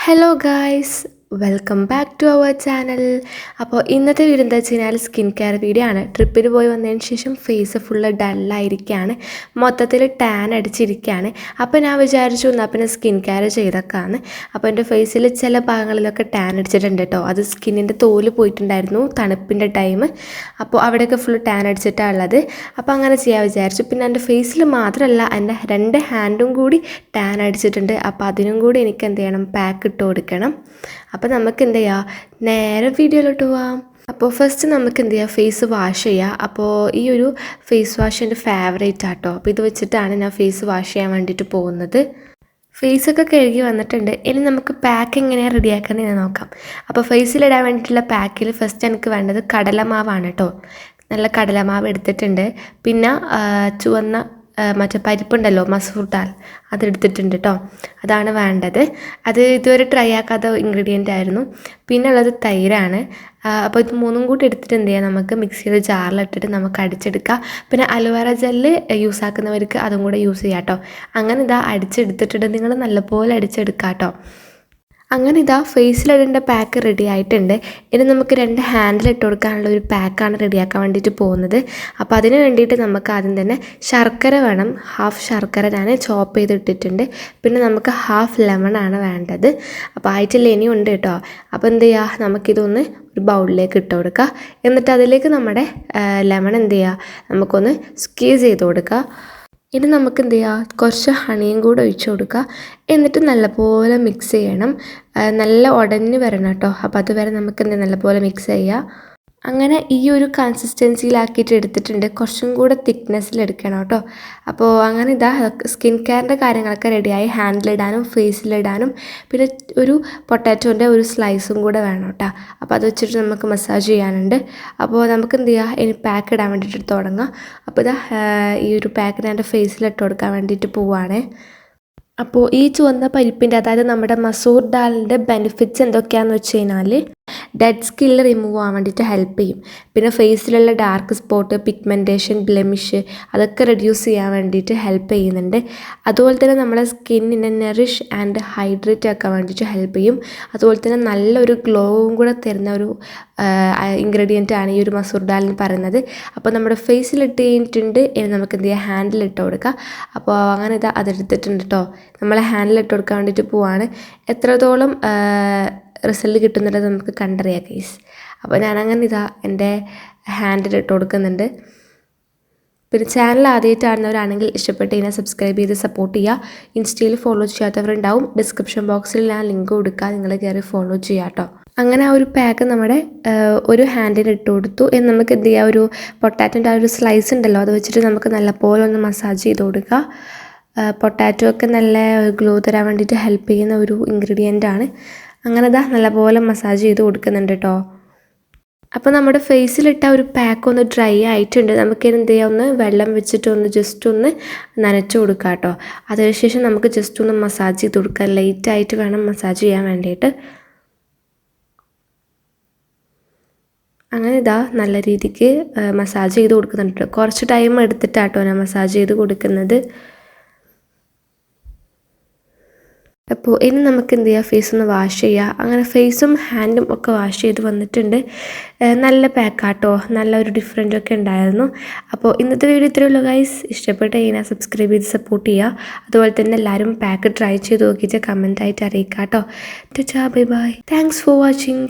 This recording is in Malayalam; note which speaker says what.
Speaker 1: Hello guys, welcome back to our channel. അപ്പോൾ ഇന്നത്തെ വീഡിയോ എന്താ വെച്ച് കഴിഞ്ഞാൽ സ്കിൻ കെയർ വീഡിയോ ആണ്. ട്രിപ്പിന് പോയി വന്നതിന് ശേഷം ഫേസ് ഫുള്ള് ഡള്ളായിരിക്കുകയാണ്, മൊത്തത്തിൽ ടാൻ അടിച്ചിരിക്കുകയാണ്. അപ്പോൾ ഞാൻ വിചാരിച്ചു എന്നാൽ പിന്നെ സ്കിൻ കെയർ ചെയ്തേക്കാന്ന്. അപ്പോൾ എൻ്റെ ഫേസിൽ ചില ഭാഗങ്ങളിലൊക്കെ ടാൻ അടിച്ചിട്ടുണ്ട് കേട്ടോ. അത് സ്കിന്നിൻ്റെ തോല് പോയിട്ടുണ്ടായിരുന്നു തണുപ്പിൻ്റെ ടൈം. അപ്പോൾ അവിടെയൊക്കെ ഫുള്ള് ടാൻ അടിച്ചിട്ടാണ് ഉള്ളത്. അപ്പോൾ അങ്ങനെ ചെയ്യാൻ വിചാരിച്ചു. പിന്നെ എൻ്റെ ഫേസിൽ മാത്രമല്ല, എൻ്റെ 2 ഹാൻഡും കൂടി ടാൻ അടിച്ചിട്ടുണ്ട്. അപ്പോൾ അതിനും കൂടി എനിക്ക് എന്ത് ചെയ്യണം, പാക്ക് ഇട്ട് കൊടുക്കണം. അപ്പോൾ നമുക്ക് എന്ത് ചെയ്യാം, നേരെ വീഡിയോയിലോട്ട് പോവാം. അപ്പോൾ ഫസ്റ്റ് നമുക്ക് എന്ത് ചെയ്യുക, ഫേസ് വാഷ് ചെയ്യുക. അപ്പോൾ ഈ ഒരു ഫേസ് വാഷ് എൻ്റെ ഫേവറേറ്റ് ആട്ടോ. അപ്പോൾ ഇത് വെച്ചിട്ടാണ് ഞാൻ ഫേസ് വാഷ് ചെയ്യാൻ വേണ്ടിയിട്ട് പോകുന്നത്. ഫേസൊക്കെ കഴുകി വന്നിട്ടുണ്ട്. ഇനി നമുക്ക് പാക്ക് എങ്ങനെയാണ് റെഡിയാക്കുന്നത് നോക്കാം. അപ്പോൾ ഫേസിലിടാൻ വേണ്ടിയിട്ടുള്ള പാക്കിൽ ഫസ്റ്റ് എനിക്ക് വേണ്ടത് കടലമാവാണ് കേട്ടോ. നല്ല കടലമാവ് എടുത്തിട്ടുണ്ട്. പിന്നെ ചുവന്ന മറ്റേ പരിപ്പുണ്ടല്ലോ, മസൂർ ദാൽ, അതെടുത്തിട്ടുണ്ട് കേട്ടോ. അതാണ് വേണ്ടത്. അത് ഇതുവരെ ട്രൈ ആക്കാത്ത ഇൻഗ്രീഡിയൻ്റ് ആയിരുന്നു. പിന്നെ ഉള്ളത് തൈരാണ്. അപ്പോൾ ഇത് മൂന്നും കൂടി എടുത്തിട്ട് എന്ത് ചെയ്യാം, നമുക്ക് മിക്സിയുടെ ജാറിലിട്ടിട്ട് നമുക്ക് അടിച്ചെടുക്കാം. പിന്നെ അലോവേറ ജെല്ല് യൂസ് ആക്കുന്നവർക്ക് അതും കൂടെ യൂസ് ചെയ്യാം കേട്ടോ. അങ്ങനെ ഇതാ അടിച്ചെടുത്തിട്ടുണ്ട്. നിങ്ങൾ നല്ലപോലെ അടിച്ചെടുക്കാം കേട്ടോ. അങ്ങനെ ഇതാ ഫേസിലിടേണ്ട പാക്ക് റെഡി ആയിട്ടുണ്ട്. ഇനി നമുക്ക് 2 ഹാൻഡിൽ ഇട്ട് കൊടുക്കാനുള്ള ഒരു പാക്കാണ് റെഡിയാക്കാൻ വേണ്ടിയിട്ട് പോകുന്നത്. അപ്പോൾ അതിന് വേണ്ടിയിട്ട് നമുക്ക് ആദ്യം തന്നെ ശർക്കര വേണം. ഹാഫ് ശർക്കര ഞാൻ ചോപ്പ് ചെയ്തിട്ടിട്ടുണ്ട്. പിന്നെ നമുക്ക് ഹാഫ് ലെമൺ ആണ് വേണ്ടത്. അപ്പോൾ ആയിട്ടില്ല, ഇനിയും ഉണ്ട് കേട്ടോ. അപ്പോൾ എന്ത് ചെയ്യുക, നമുക്കിതൊന്ന് ഒരു ബൗളിലേക്ക് ഇട്ട് കൊടുക്കുക. എന്നിട്ട് അതിലേക്ക് നമ്മുടെ ലെമൺ എന്ത് ചെയ്യുക, നമുക്കൊന്ന് സ്ക്വീസ് ചെയ്ത് കൊടുക്കുക. ഇനി നമുക്ക് എന്ത് ചെയ്യുക, കുറച്ച് ഹണിയും കൂടെ ഒഴിച്ച് കൊടുക്കുക. എന്നിട്ട് നല്ലപോലെ മിക്സ് ചെയ്യണം. നല്ല ഉടഞ്ഞ് വരണം കേട്ടോ. അപ്പോൾ അതുവരെ നമുക്ക് എന്ത് നല്ലപോലെ മിക്സ് ചെയ്യുക. അങ്ങനെ ഈ ഒരു കൺസിസ്റ്റൻസിയിലാക്കിയിട്ട് എടുത്തിട്ടുണ്ട്. കുറച്ചും കൂടെ തിക്നെസ്സിൽ എടുക്കണം കേട്ടോ. അപ്പോൾ അങ്ങനെ ഇതാ സ്കിൻ കെയറിൻ്റെ കാര്യങ്ങളൊക്കെ റെഡിയായി. ഹാൻഡിലിടാനും ഫേസിലിടാനും പിന്നെ ഒരു പൊട്ടാറ്റോൻ്റെ ഒരു സ്ലൈസും കൂടെ വേണം കേട്ടോ. അപ്പോൾ അത് വെച്ചിട്ട് നമുക്ക് മസാജ് ചെയ്യാനുണ്ട്. അപ്പോൾ നമുക്ക് എന്ത് ചെയ്യുക, ഇനി പാക്ക് ഇടാൻ വേണ്ടിയിട്ട് തുടങ്ങാം. അപ്പോൾ ഇതാ ഈ ഒരു പാക്ക് ഞാൻ എൻ്റെ ഫേസിലിട്ട് കൊടുക്കാൻ വേണ്ടിയിട്ട് പോവുകയാണ്. അപ്പോൾ ഈ ചുവന്ന പരിപ്പിൻ്റെ, അതായത് നമ്മുടെ മസൂർ ദാലിൻ്റെ ബെനിഫിറ്റ്സ് എന്തൊക്കെയാണെന്ന് വെച്ച് കഴിഞ്ഞാൽ ഡെഡ് സ്കില്ല് റിമൂവ് ആവാൻ വേണ്ടിയിട്ട് ഹെൽപ്പ് ചെയ്യും. പിന്നെ ഫേസിലുള്ള ഡാർക്ക് സ്പോട്ട്, പിഗ്മെൻറ്റേഷൻ, ബ്ലെമിഷ് അതൊക്കെ റെഡ്യൂസ് ചെയ്യാൻ വേണ്ടിയിട്ട് ഹെൽപ്പ് ചെയ്യുന്നുണ്ട്. അതുപോലെ തന്നെ നമ്മളെ സ്കിന്നിനെ നെറിഷ് ആൻഡ് ഹൈഡ്രേറ്റ് ആക്കാൻ വേണ്ടിയിട്ട് ഹെൽപ്പ് ചെയ്യും. അതുപോലെ തന്നെ നല്ലൊരു ഗ്ലോവും കൂടെ തരുന്ന ഒരു ഇൻഗ്രീഡിയൻ്റ് ആണ് ഈ ഒരു മസൂർ ദാൽ എന്ന് പറയുന്നത്. അപ്പോൾ നമ്മുടെ ഫേസിലിട്ട് കഴിഞ്ഞിട്ടുണ്ട്. ഇനി നമുക്ക് എന്ത് ചെയ്യുക, ഹാൻഡിലിട്ട് കൊടുക്കുക. അപ്പോൾ അങ്ങനെ ഇതാ അതെടുത്തിട്ടുണ്ട് കേട്ടോ. നമ്മളെ ഹാൻഡിലിട്ട് കൊടുക്കാൻ വേണ്ടിയിട്ട് പോവാണ്. എത്രത്തോളം റിസൾട്ട് കിട്ടുന്നുള്ളത് നമുക്ക് കണ്ടറിയാം ഗൈസ്. അപ്പോൾ ഞാനങ്ങനെ ഇതാ എൻ്റെ ഹാൻഡിലിട്ട് കൊടുക്കുന്നുണ്ട്. പിന്നെ ചാനൽ ആദ്യമായിട്ടാണെന്നവരാണെങ്കിൽ ഇഷ്ടപ്പെട്ട് കഴിഞ്ഞാൽ സബ്സ്ക്രൈബ് ചെയ്ത് സപ്പോർട്ട് ചെയ്യുക. ഇൻസ്റ്റയിൽ ഫോളോ ചെയ്യാത്തവരുണ്ടാവും. ഡിസ്ക്രിപ്ഷൻ ബോക്സിൽ ഞാൻ ലിങ്ക് കൊടുക്കുക, നിങ്ങൾ കയറി ഫോളോ ചെയ്യുക കേട്ടോ. അങ്ങനെ ആ ഒരു പാക്ക് നമ്മുടെ ഒരു ഹാൻഡിൽ ഇട്ട് കൊടുത്തു. ഇനി നമുക്ക് എന്ത് ചെയ്യുക, ഒരു പൊട്ടാറ്റോൻ്റെ ആ ഒരു സ്ലൈസ് ഉണ്ടല്ലോ, അത് വെച്ചിട്ട് നമുക്ക് നല്ലപോലെ ഒന്ന് മസാജ് ചെയ്ത് കൊടുക്കുക. പൊട്ടാറ്റോ ഒക്കെ നല്ല ഗ്ലോ തരാൻ വേണ്ടിയിട്ട് ഹെൽപ്പ് ചെയ്യുന്ന ഒരു ഇൻഗ്രീഡിയൻ്റ് ആണ്. അങ്ങനെ ഇതാ നല്ലപോലെ മസാജ് ചെയ്ത് കൊടുക്കുന്നുണ്ട് കേട്ടോ. അപ്പോൾ നമ്മുടെ ഫേസിലിട്ട ഒരു പാക്ക് ഒന്ന് ഡ്രൈ ആയിട്ടുണ്ട്. നമുക്ക് എന്ത് ചെയ്യാം, ഒന്ന് വെള്ളം വെച്ചിട്ട് ഒന്ന് ജസ്റ്റ് ഒന്ന് നനച്ച് കൊടുക്കുക കേട്ടോ. അതിനുശേഷം നമുക്ക് ജസ്റ്റ് ഒന്ന് മസാജ് ചെയ്ത് കൊടുക്കുക. ലൈറ്റായിട്ട് വേണം മസാജ് ചെയ്യാൻ വേണ്ടിയിട്ട്. അങ്ങനെ ഇതാ നല്ല രീതിക്ക് മസാജ് ചെയ്ത് കൊടുക്കുന്നുണ്ട്. കുറച്ച് ടൈം എടുത്തിട്ടാട്ടോ ഞാൻ മസാജ് ചെയ്ത് കൊടുക്കുന്നത്. അപ്പോൾ ഇനി നമുക്ക് എന്ത് ചെയ്യുക, ഫേസ് ഒന്ന് വാഷ് ചെയ്യുക. അങ്ങനെ ഫേസും ഹാൻഡും ഒക്കെ വാഷ് ചെയ്ത് വന്നിട്ടുണ്ട്. നല്ല പാക്കാട്ടോ, നല്ലൊരു ഡിഫറൻറ്റ് ഒക്കെ ഉണ്ടായിരുന്നു. അപ്പോൾ ഇന്നത്തെ വീഡിയോ ഇത്രയേ ഉള്ളൂ ഗൈസ്. ഇഷ്ടപ്പെട്ട് കഴിഞ്ഞാൽ സബ്സ്ക്രൈബ് ചെയ്ത് സപ്പോർട്ട് ചെയ്യുക. അതുപോലെ തന്നെ എല്ലാവരും പാക്ക് ട്രൈ ചെയ്ത് നോക്കിയിട്ട് കമൻറ്റായിട്ട് അറിയിക്കുക കേട്ടോ. Bye bye, thanks for watching.